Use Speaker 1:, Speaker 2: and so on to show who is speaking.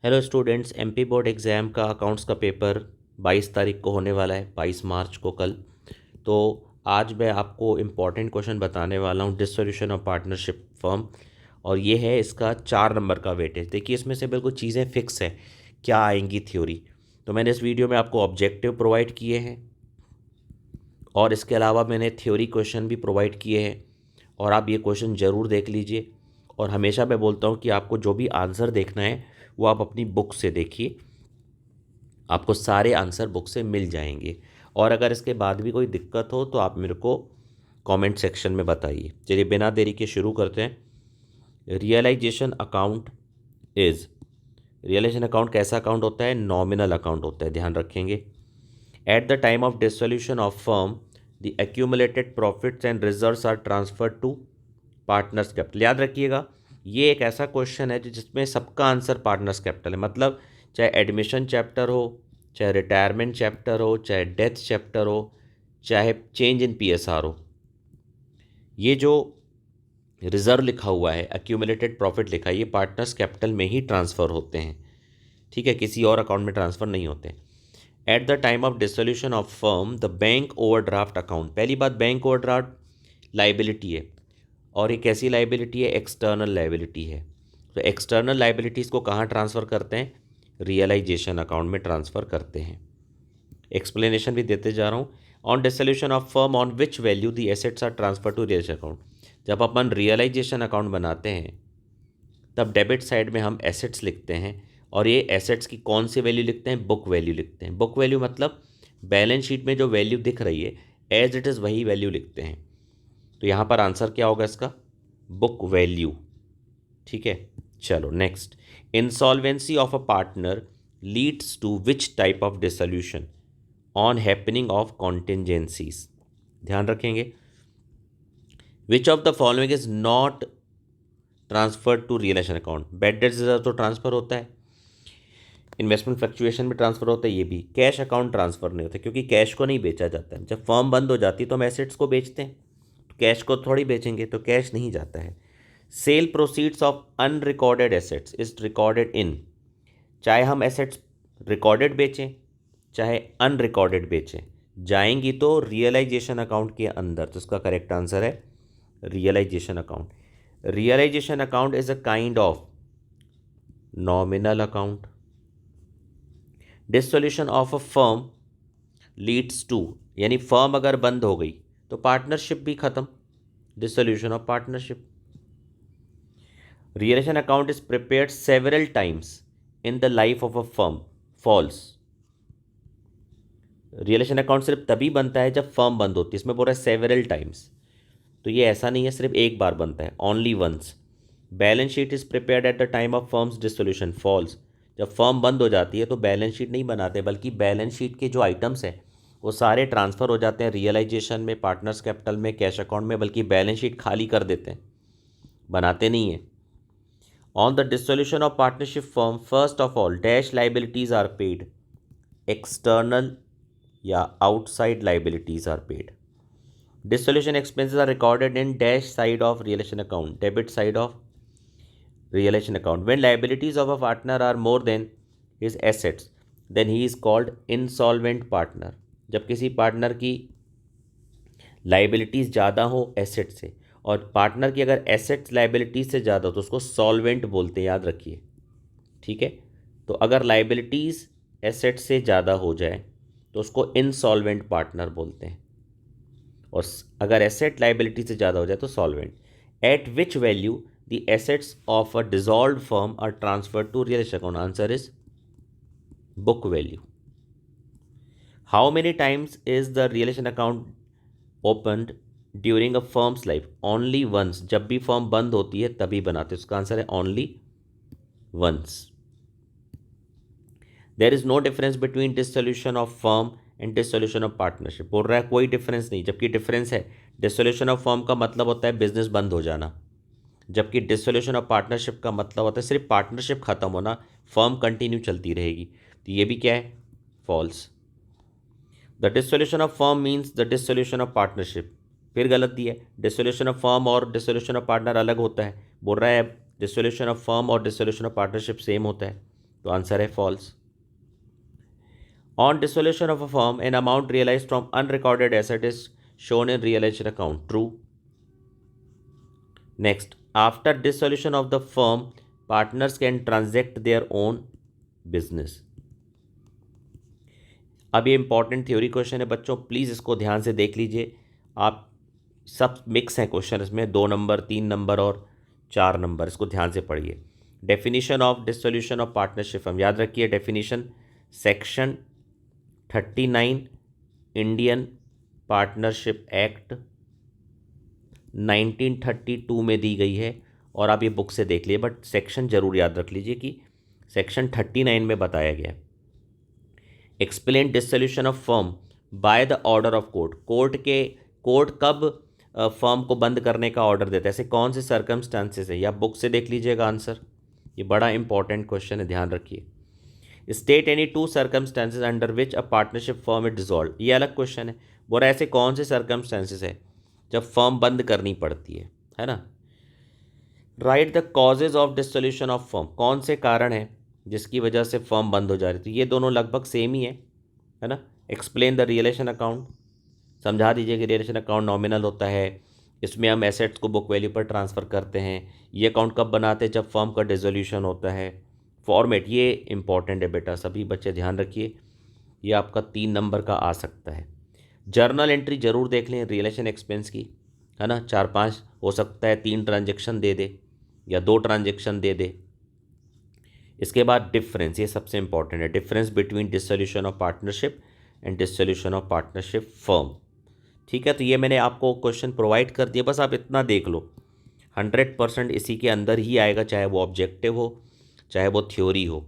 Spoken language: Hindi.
Speaker 1: Hello students, MP board exam का अकाउंट्स का पेपर 22 तारीख को होने वाला है, 22 मार्च को कल। तो आज मैं आपको इम्पॉर्टेंट क्वेश्चन बताने वाला हूँ डिसोल्यूशन ऑफ पार्टनरशिप फर्म। और ये है इसका 4 नंबर का वेटेज। देखिए इसमें से बिल्कुल चीज़ें फिक्स है क्या आएंगी थ्योरी। तो मैंने इस वीडियो में आपको ऑब्जेक्टिव प्रोवाइड किए हैं और इसके अलावा मैंने थ्योरी क्वेश्चन भी प्रोवाइड किए हैं, और आप ये क्वेश्चन ज़रूर देख लीजिए। और हमेशा मैं बोलता हूँ कि आपको जो भी आंसर देखना है वो आप अपनी बुक से देखिए, आपको सारे आंसर बुक से मिल जाएंगे। और अगर इसके बाद भी कोई दिक्कत हो तो आप मेरे को कमेंट सेक्शन में बताइए। चलिए बिना देरी के शुरू करते हैं। Realisation account is, realisation account कैसा अकाउंट होता है? नॉमिनल अकाउंट होता है, ध्यान रखेंगे। At the time of dissolution of firm the accumulated profits and reserves are transfer to partners capital. याद रखिएगा ये एक ऐसा क्वेश्चन है जिसमें सबका आंसर पार्टनर्स कैपिटल है। मतलब चाहे एडमिशन चैप्टर हो, चाहे रिटायरमेंट चैप्टर हो, चाहे डेथ चैप्टर हो, चाहे चेंज इन पीएसआर हो, ये जो रिजर्व लिखा हुआ है, एक्यूमुलेटेड प्रॉफिट लिखा है, ये पार्टनर्स कैपिटल में ही ट्रांसफ़र होते हैं। ठीक है, किसी और अकाउंट में ट्रांसफ़र नहीं होते। Eight the time of dissolution of firm the bank overdraft account. पहली बात, बैंक ओवरड्राफ्ट लाइबिलिटी है, और ये कैसी लाइबिलिटी है? एक्सटर्नल लाइबिलिटी है। तो एक्सटर्नल लाइबिलिटीज़ को कहाँ ट्रांसफ़र करते हैं? रियलाइजेशन अकाउंट में ट्रांसफ़र करते हैं। एक्सप्लेनेशन भी देते जा रहा हूँ। On dissolution of firm on which value the assets are transfer to realisation account. जब अपन रियलाइजेशन अकाउंट बनाते हैं तब डेबिट साइड में हम एसेट्स लिखते हैं, और ये एसेट्स की कौन सी वैल्यू लिखते हैं? बुक वैल्यू लिखते हैं। बुक वैल्यू मतलब बैलेंस शीट में जो वैल्यू दिख रही है एज इट इज़ वही वैल्यू लिखते हैं। तो यहाँ पर आंसर क्या होगा इसका? Book value. ठीक है, चलो next. Insolvency of a partner leads to which type of dissolution on happening of contingencies. ध्यान रखेंगे, which of the following is not transfer to realisation account. Bad debt reserve तो ट्रांसफर होता है, इन्वेस्टमेंट फ्लक्चुएशन में ट्रांसफर होता है, ये भी। कैश अकाउंट ट्रांसफर नहीं होता क्योंकि कैश को नहीं बेचा जाता है। जब फर्म बंद हो जाती है तो हम एसेट्स को बेचते हैं, तो कैश को थोड़ी बेचेंगे, तो कैश नहीं जाता है। Sale proceeds of unrecorded assets is recorded in. चाहे हम एसेट्स रिकॉर्डेड बेचें चाहे अनरिकॉर्डेड बेचें, जाएंगी तो रियलाइजेशन अकाउंट के अंदर। तो इसका करेक्ट आंसर है realisation account. Realisation account is a kind of nominal account. Dissolution of a firm leads to, यानी फर्म अगर बंद हो गई तो पार्टनरशिप भी खत्म, dissolution of partnership. Realisation account is prepared several times in the life of a firm, false. Realisation account सिर्फ तभी बनता है जब फर्म बंद होती है, इसमें बोल रहा है सेवरल टाइम्स, तो ये ऐसा नहीं है सिर्फ एक बार बनता है, only once. Balance sheet is prepared at the time of firm's dissolution, false. जब फर्म बंद हो जाती है तो बैलेंस शीट नहीं बनाते, बल्कि बैलेंस शीट के जो आइटम्स हैं वो सारे ट्रांसफ़र हो जाते हैं रियलाइजेशन में, पार्टनर्स कैपिटल में, कैश अकाउंट में, बल्कि बैलेंस शीट खाली कर देते हैं, बनाते नहीं हैं। On the dissolution of partnership firm first of all dash liabilities are paid, external या outside liabilities are paid. Dissolution expenses are recorded in dash side of realization account, debit side of realization account. When liabilities of a partner are more than his assets, then he is called insolvent partner. जब किसी पार्टनर की लाइबिलिटीज़ ज़्यादा हो एसेट से, और पार्टनर की अगर एसेट्स लाइबिलिटीज़ से ज़्यादा हो तो उसको सॉल्वेंट बोलते हैं, याद रखिए। ठीक है, तो अगर लाइबिलिटीज़ एसेट से ज़्यादा हो जाए तो उसको इनसॉल्वेंट पार्टनर बोलते हैं, और अगर एसेट लाइबिलिटी से ज़्यादा हो जाए तो solvent. At which value the assets of a dissolve firm are transfer to realisation account, answer is book value. How many times is the realisation account opened during a firm's life? Only once. जब भी फर्म बंद होती है तभी बनाते, उसका आंसर है only once. There is no difference between dissolution of firm and dissolution of partnership. बोल रहा है कोई डिफरेंस नहीं, जबकि डिफरेंस है। डिसोल्यूशन ऑफ फर्म का मतलब होता है बिजनेस बंद हो जाना, जबकि डिसोल्यूशन ऑफ पार्टनरशिप का मतलब होता है सिर्फ पार्टनरशिप खत्म होना, फर्म कंटिन्यू चलती रहेगी। तो ये भी क्या है? False. The dissolution of firm means the dissolution of partnership, फिर गलत दिया है। डिसोल्यूशन ऑफ फर्म और डिसोल्यूशन ऑफ पार्टनर अलग होता है, बोल रहा है डिसोल्यूशन ऑफ फर्म और डिसोल्यूशन ऑफ पार्टनरशिप सेम होता है, तो आंसर है false. On dissolution of a firm an amount realise from unrecorded asset is shown in realised account, true. Next, after dissolution of the firm partners can ट्रांजेक्ट their own business. अब ये इंपॉर्टेंट थ्योरी क्वेश्चन है बच्चों, प्लीज़ इसको ध्यान से देख लीजिए आप। सब मिक्स हैं क्वेश्चन इसमें, 2 नंबर, 3 नंबर और 4 नंबर, इसको ध्यान से पढ़िए। Definition of dissolution of partnership firm, याद रखिए definition section 39 Indian partnership act 1932 में दी गई है, और आप ये बुक से देख लिए, बट सेक्शन जरूर याद रख लीजिए कि सेक्शन 39 में बताया गया। Explain dissolution of firm by the order of court. Court कब फर्म को बंद करने का ऑर्डर देता है, ऐसे कौन से सर्कमस्टांसेस है, या बुक से देख लीजिएगा आंसर। ये बड़ा इंपॉर्टेंट क्वेश्चन है, ध्यान रखिए। State any 2 circumstances under which a partnership firm is dissolve, ये अलग क्वेश्चन है। बोला ऐसे कौन से सर्कमस्टांसेस है जब फर्म बंद करनी पड़ती है ना। Right the causes of dissolution of firm, कौन से कारण है जिसकी वजह से फर्म बंद हो जा रही थी। ये दोनों लगभग सेम ही है ना। एक्सप्लेन द रियलेशन अकाउंट, समझा दीजिए कि रियलेशन अकाउंट नॉमिनल होता है, इसमें हम एसेट्स को बुक वैल्यू पर ट्रांसफ़र करते हैं। ये अकाउंट कब बनाते हैं, जब फर्म का डिसोल्यूशन होता है। फॉर्मेट ये इंपॉर्टेंट है बेटा, सभी बच्चे ध्यान रखिए, ये आपका 3 नंबर का आ सकता है। जर्नल एंट्री जरूर देख लें रियलेशन एक्सपेंस की, है ना। 4-5 हो सकता है, 3 ट्रांजेक्शन दे दे या 2 ट्रांजेक्शन दे दे। इसके बाद डिफरेंस, ये सबसे इंपॉर्टेंट है, difference between dissolution of partnership and dissolution of partnership firm. ठीक है, तो ये मैंने आपको क्वेश्चन प्रोवाइड कर दिया, बस आप इतना देख लो, 100% इसी के अंदर ही आएगा, चाहे वो ऑब्जेक्टिव हो चाहे वो थ्योरी हो।